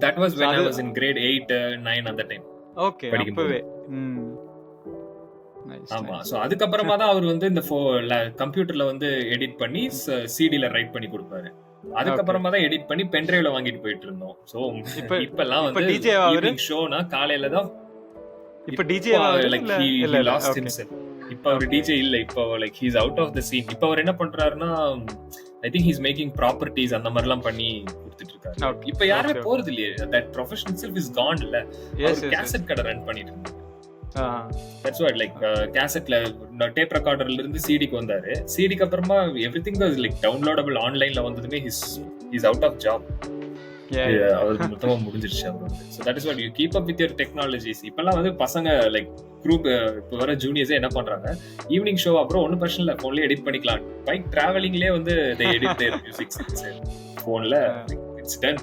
That was when I was in grade 8 9 அந்த time. Okay, அப்பவே. ஆமா. சோ அதுக்கப்புறமா தான் அவர் வந்து இந்த கம்ப்யூட்டர்ல வந்து எடிட் பண்ணி சிடில ரைட் பண்ணி கொடுப்பாரு. அதுக்கப்புறமா தான் எடிட் பண்ணி பென்ட்ரைவ்ல வாங்கிட்டு போயிட்டு இருந்தோம். சோ இப்பெல்லாம் வந்து ஈவினிங் ஷோனா காலையில தான். இப்ப DJ like he lost himself. இப்ப அவர் டிஜே இல்ல. இப்ப like he is out of the scene. இப்ப அவர் என்ன பண்றாருன்னா I think he's making properties அந்த மாதிரி எல்லாம் பண்ணி கொடுத்துட்டு இருக்காரு. இப்ப யாருமே போறது இல்லையே. that profession itself is gone இல்ல. அவர் கேசட் கடை ரன் பண்ணிட்டு இருந்தாரு. That's what like கேசட்ல டேப் ரெக்கார்டர்ல இருந்து சிடிக்கு வந்தாரு. சிடிக்கு அப்புறமா everything was like downloadable ஆன்லைன்ல வந்ததுமே he's out of job. அவருக்கு மொத்தமா முடிஞ்சிருச்சு அவரோட. So that is what you keep up with your technologies. இப்பெல்லாம் வந்து பசங்க லைக் குரூப் இப்போ வர ஜூனியர்ஸே என்ன பண்றாங்க, ஈவினிங் ஷோ அப்புறம் ஒன்னும் பிரச்சனை இல்லை, போன்ல எடிட் பண்ணிக்கலாம். பைக் டிராவலிங்லேயே வந்து they edit their music போன்ல. It's done.